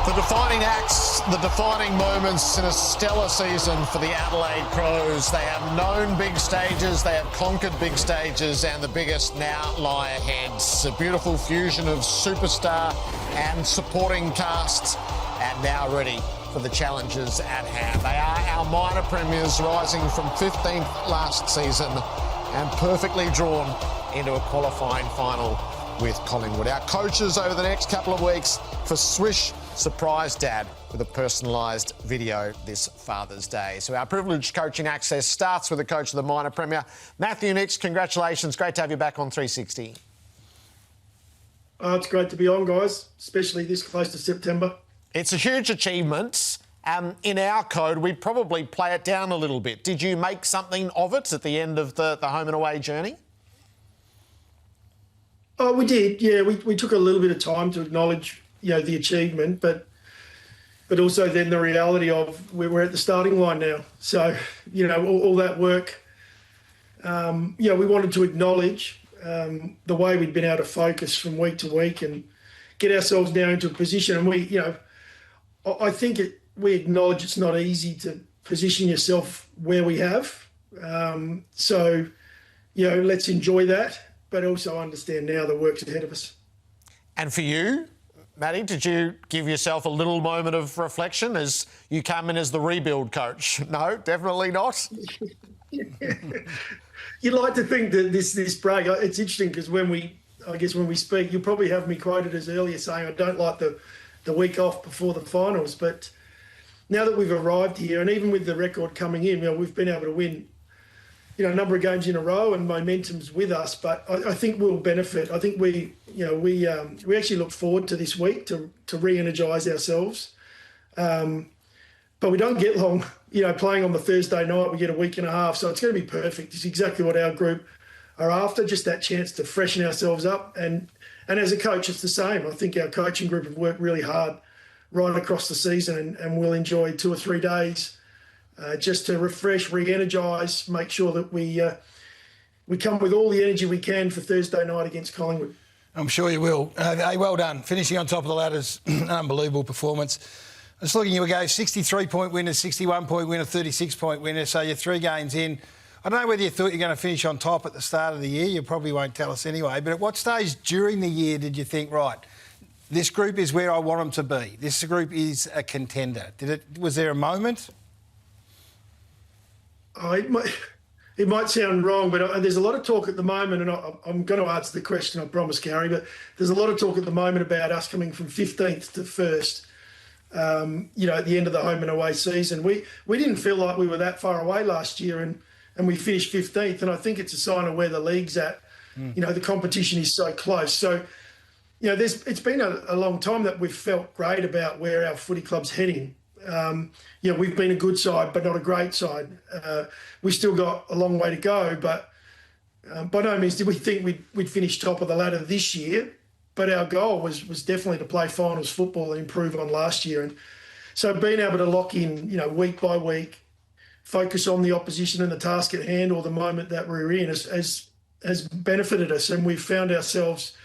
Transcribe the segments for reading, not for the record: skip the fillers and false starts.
The defining acts, the defining moments in a stellar season for the Adelaide Crows. They have known big stages, they have conquered big stages, and the biggest now lie ahead. A beautiful fusion of superstar and supporting casts, and now ready for the challenges at hand. They are our minor premiers, rising from 15th last season and perfectly drawn into a qualifying final with Collingwood. Our coaches over the next couple of weeks for Swish Surprise Dad with a personalised video this Father's Day. So our privileged coaching access starts with the coach of the minor premier, Matthew Nicks. Congratulations. Great to have you back on 360. It's great to be on, guys, especially this close to September. It's a huge achievement. In our code, we'd probably play it down a little bit. Did you make something of it at the end of the home and away journey? Oh, we did, yeah. We took a little bit of time to acknowledge, the achievement, but also then the reality of we're at the starting line now. So, all that work, we wanted to acknowledge the way we'd been able to focus from week to week and get ourselves now into a position. And I think we acknowledge it's not easy to position yourself where we have. So, let's enjoy that, but also understand now the work's ahead of us. And for you, Matty, did you give yourself a little moment of reflection as you come in as the rebuild coach? No, definitely not. You'd like to think that this break, it's interesting because when we speak, you'll probably have me quoted as earlier saying I don't like the week off before the finals, but now that we've arrived here and even with the record coming in, we've been able to win a number of games in a row and momentum's with us, but I think we'll benefit. I think we actually look forward to this week to re-energise ourselves. But we don't get long, playing on the Thursday night, we get a week and a half. So it's going to be perfect. It's exactly what our group are after, just that chance to freshen ourselves up. And as a coach, it's the same. I think our coaching group have worked really hard right across the season and we'll enjoy 2 or 3 days just to refresh, re-energise, make sure that we come with all the energy we can for Thursday night against Collingwood. I'm sure you will. Hey, well done. Finishing on top of the ladder's an unbelievable performance. Just looking, you go 63-point winner, 61-point winner, 36-point winner, so you're 3 games in. I don't know whether you thought you were going to finish on top at the start of the year. You probably won't tell us anyway. But at what stage during the year did you think, right, this group is where I want them to be? This group is a contender. Was there a moment? It might sound wrong, but there's a lot of talk at the moment, and I'm going to answer the question, I promise, Gary, but there's a lot of talk at the moment about us coming from 15th to 1st, at the end of the home and away season. We didn't feel like we were that far away last year, and we finished 15th, and I think it's a sign of where the league's at. The competition is so close. So, it's been a long time that we've felt great about where our footy club's heading. We've been a good side, but not a great side. We still got a long way to go, but by no means did we think we'd finish top of the ladder this year. But our goal was definitely to play finals football and improve on last year. And so being able to lock in, week by week, focus on the opposition and the task at hand or the moment that we're in has benefited us. And we've found ourselves,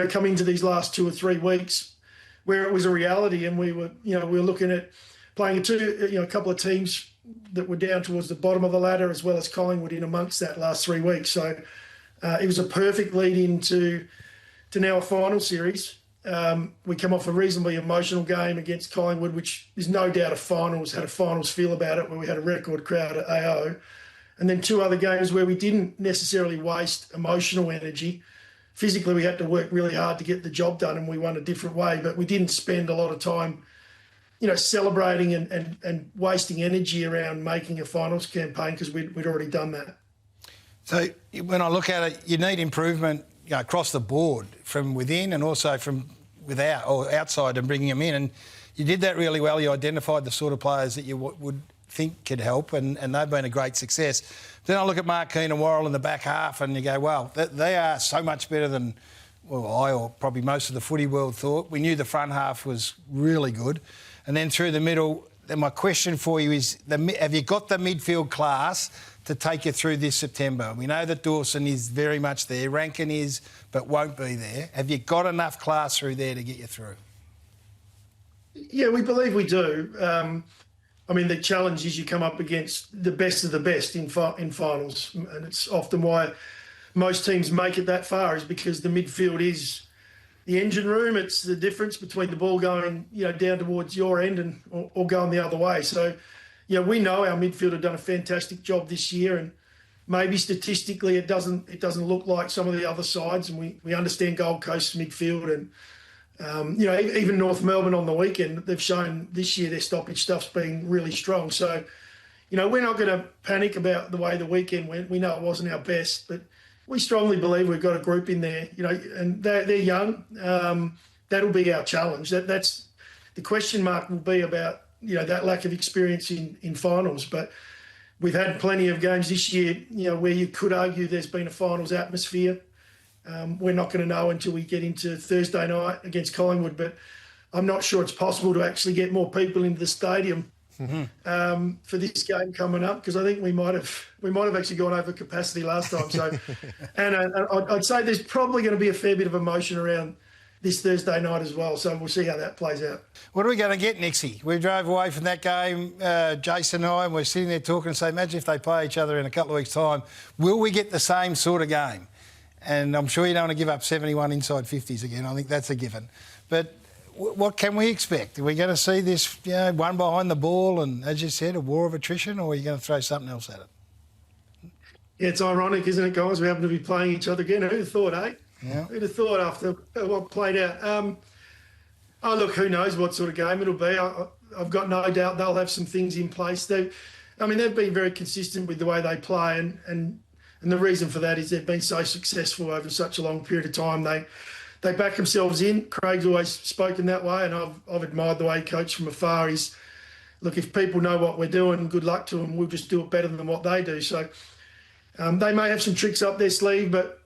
coming into these last 2 or 3 weeks where it was a reality, and we were looking at playing a couple of teams that were down towards the bottom of the ladder, as well as Collingwood in amongst that last 3 weeks. So it was a perfect lead into now a final series. We come off a reasonably emotional game against Collingwood, which is no doubt had a finals feel about it, where we had a record crowd at AO. And then 2 other games where we didn't necessarily waste emotional energy. Physically, we had to work really hard to get the job done, and we won a different way, but we didn't spend a lot of time celebrating and wasting energy around making a finals campaign because we'd already done that. So when I look at it, you need improvement across the board from within and also from without or outside and bringing them in. And you did that really well. You identified the sort of players that you would think could help, and they've been a great success. Then I look at Marqueen and Worrell in the back half and you go, well, they are so much better than, I or probably most of the footy world thought. We knew the front half was really good. And then through the middle, then my question for you is, have you got the midfield class to take you through this September? We know that Dawson is very much there, Rankin is, but won't be there. Have you got enough class through there to get you through? Yeah, we believe we do. I mean, the challenge is you come up against the best of the best in finals, and it's often why most teams make it that far, is because the midfield is the engine room. It's the difference between the ball going, down towards your end and or going the other way. So, we know our midfield have done a fantastic job this year, and maybe statistically it doesn't look like some of the other sides, and we understand Gold Coast's midfield and. Even North Melbourne on the weekend, they've shown this year their stoppage stuff's been really strong. So, we're not going to panic about the way the weekend went. We know it wasn't our best, but we strongly believe we've got a group in there, and they're young. That'll be our challenge. That's the question mark will be about, that lack of experience in finals. But we've had plenty of games this year, where you could argue there's been a finals atmosphere. We're not going to know until we get into Thursday night against Collingwood, but I'm not sure it's possible to actually get more people into the stadium for this game coming up, because I think we might have actually gone over capacity last time. So, and I'd say there's probably going to be a fair bit of emotion around this Thursday night as well. So we'll see how that plays out. What are we going to get, Nixie? We drove away from that game, Jason and I, and we're sitting there talking and say, imagine if they play each other in a couple of weeks' time. Will we get the same sort of game? And I'm sure you don't want to give up 71 inside 50s again. I think that's a given. But what can we expect? Are we going to see this, one behind the ball and, as you said, a war of attrition, or are you going to throw something else at it? Yeah, it's ironic, isn't it, guys? We happen to be playing each other again. Who'd have thought, eh? Yeah. Who'd have thought after what played out? Look, who knows what sort of game it'll be. I've got no doubt they'll have some things in place. They've been very consistent with the way they play, and the reason for that is they've been so successful over such a long period of time. They back themselves in. Craig's always spoken that way, and I've admired the way he coached from afar. Look, if people know what we're doing, good luck to them. We'll just do it better than what they do. So they may have some tricks up their sleeve, but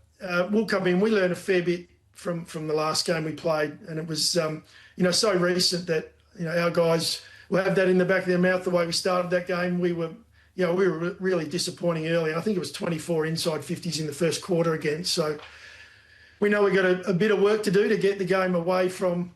we'll come in. We learned a fair bit from the last game we played, and it was so recent that our guys will have that in the back of their mouth. The way we started that game, we were really disappointing early. I think it was 24 inside 50s in the first quarter again. So we know we've got a bit of work to do to get the game away from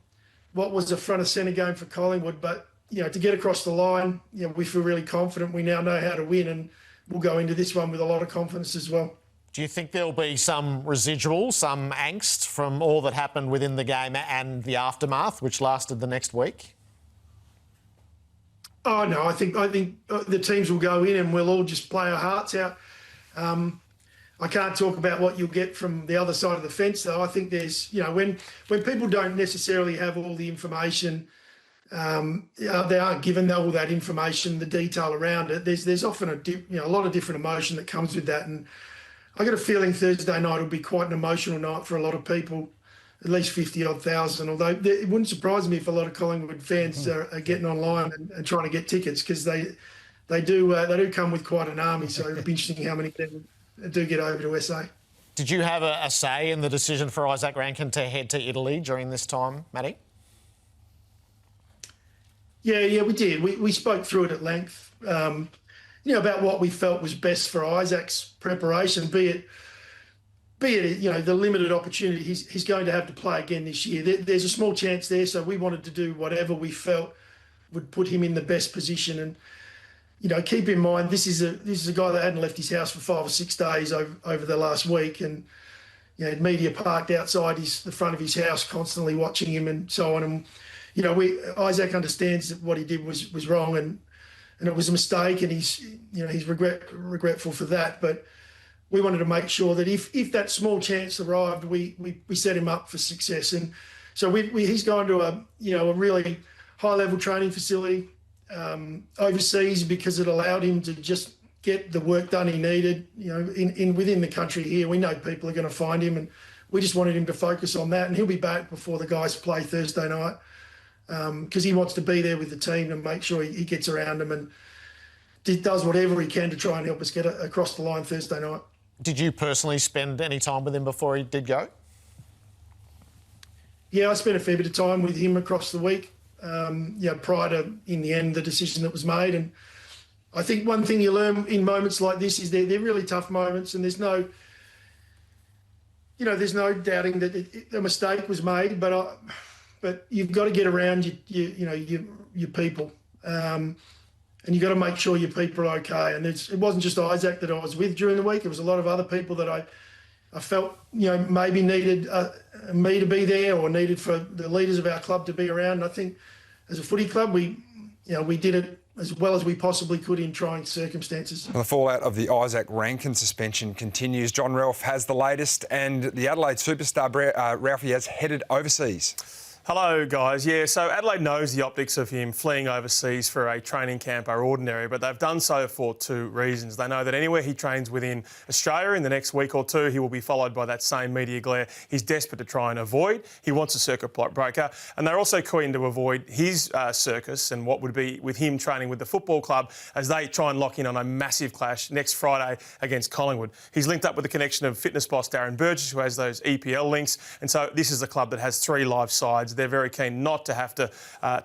what was a front of centre game for Collingwood. But, to get across the line, we feel really confident. We now know how to win, and we'll go into this one with a lot of confidence as well. Do you think there'll be some residual, some angst from all that happened within the game and the aftermath, which lasted the next week? Oh no, I think the teams will go in and we'll all just play our hearts out. I can't talk about what you'll get from the other side of the fence, though. I think there's, when people don't necessarily have all the information, they aren't given all that information, the detail around it. There's often a lot of different emotion that comes with that, and I got a feeling Thursday night will be quite an emotional night for a lot of people. At least 50-odd thousand, although it wouldn't surprise me if a lot of Collingwood fans are getting online and trying to get tickets, because they do come with quite an army. So it'll be interesting how many people do get over to SA. Did you have a say in the decision for Isaac Rankin to head to Italy during this time, Matty? Yeah, we did. We spoke through it at length, about what we felt was best for Isaac's preparation, be it the limited opportunity he's going to have to play again this year. There's a small chance there, so we wanted to do whatever we felt would put him in the best position. And keep in mind, this is a guy that hadn't left his house for 5 or 6 days over the last week, and had media parked outside the front of his house, constantly watching him and so on. And Isaac understands that what he did was wrong, and it was a mistake, and he's regretful for that, but. We wanted to make sure that if that small chance arrived, we set him up for success. And so he's gone to a really high-level training facility overseas, because it allowed him to just get the work done he needed, within the country here. We know people are going to find him, and we just wanted him to focus on that. And he'll be back before the guys play Thursday night, because he wants to be there with the team and make sure he gets around them and does whatever he can to try and help us get across the line Thursday night. Did you personally spend any time with him before he did go? Yeah, I spent a fair bit of time with him across the week, prior to, in the end, the decision that was made. And I think one thing you learn in moments like this is they're really tough moments, and there's no doubting that a mistake was made. But but you've got to get around your people, and you've got to make sure your people are okay. And it wasn't just Isaac that I was with during the week. It was a lot of other people that I felt maybe needed me to be there, or needed for the leaders of our club to be around. And I think as a footy club, we did it as well as we possibly could in trying circumstances. The fallout of the Isaac Rankin suspension continues. John Ralph has the latest, and the Adelaide superstar Ralphie has headed overseas. Hello, guys. Yeah, so Adelaide knows the optics of him fleeing overseas for a training camp are ordinary, but they've done so for two reasons. They know that anywhere he trains within Australia in the next week or two, he will be followed by that same media glare he's desperate to try and avoid. He wants a circuit breaker, and they're also keen to avoid his circus and what would be with him training with the football club as they try and lock in on a massive clash next Friday against Collingwood. He's linked up with the connection of fitness boss Darren Burgess, who has those EPL links, and so this is a club that has 3 live sides. They're very keen not to have to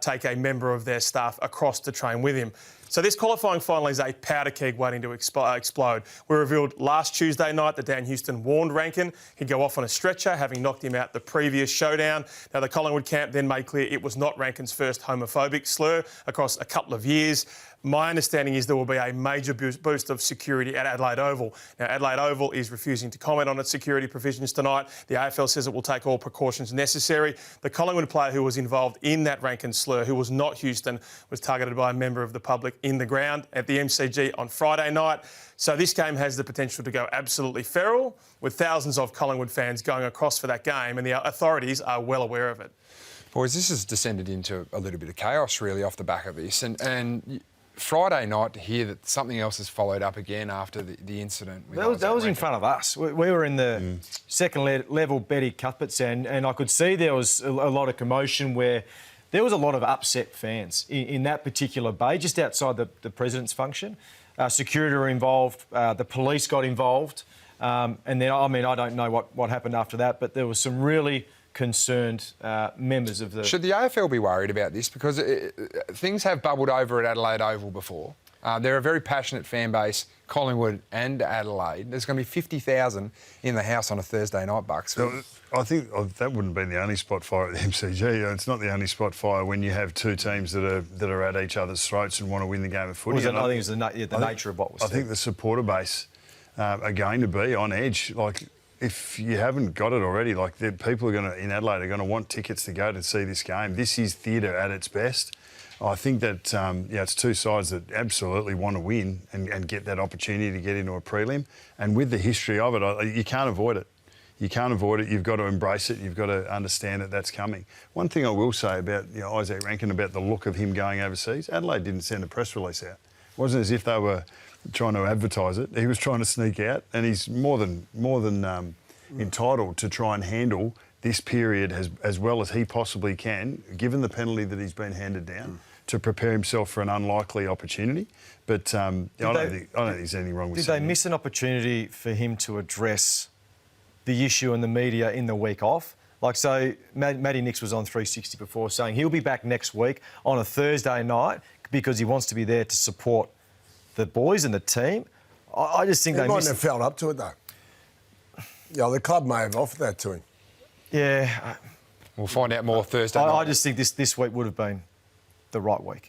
take a member of their staff across to train with him. So this qualifying final is a powder keg waiting to explode. We revealed last Tuesday night that Dan Houston warned Rankin he'd go off on a stretcher, having knocked him out the previous showdown. Now, the Collingwood camp then made clear it was not Rankin's first homophobic slur across a couple of years. My understanding is there will be a major boost of security at Adelaide Oval. Now, Adelaide Oval is refusing to comment on its security provisions tonight. The AFL says it will take all precautions necessary. The Collingwood player who was involved in that Rankin slur, who was not Houston, was targeted by a member of the public in the ground at the MCG on Friday night. So this game has the potential to go absolutely feral, with thousands of Collingwood fans going across for that game, and the authorities are well aware of it. Boys, this has descended into a little bit of chaos, really, off the back of this. And Friday night to hear that something else has followed up again after the incident. That was in front of us. We were in the second level Betty Cuthbert's end, and I could see there was a lot of commotion where there was a lot of upset fans in that particular bay, just outside the President's function. Security were involved, the police got involved, and then, I don't know what happened after that, but there was some really concerned members of the... Should the AFL be worried about this? Because things have bubbled over at Adelaide Oval before. They're a very passionate fan base, Collingwood and Adelaide. There's going to be 50,000 in the house on a Thursday night, Bucks. So I think that wouldn't be the only spot fire at the MCG. It's not the only spot fire when you have two teams that are at each other's throats and want to win the game of footy. I think it's the nature of what was said. I think the supporter base are going to be on edge. Like, if you haven't got it already, like, the people in Adelaide are going to want tickets to go to see this game. This is theatre at its best. I think that it's two sides that absolutely want to win and get that opportunity to get into a prelim. And with the history of it, you can't avoid it. You can't avoid it. You've got to embrace it. You've got to understand that that's coming. One thing I will say about Isaac Rankin, about the look of him going overseas, Adelaide didn't send a press release out. It wasn't as if they were trying to advertise it. He was trying to sneak out, and he's more than entitled to try and handle this period as well as he possibly can, given the penalty that he's been handed down, to prepare himself for an unlikely opportunity. But I don't think there's anything wrong with Did they miss an opportunity for him to address the issue in the media in the week off? Like, so Matty Nix was on 360 before saying he'll be back next week on a Thursday night because he wants to be there to support the boys and the team. I just think he they mightn't missed... have felt up to it, though. The club may have offered that to him. Yeah. We'll find out more Thursday night. I just think this week would have been the right week.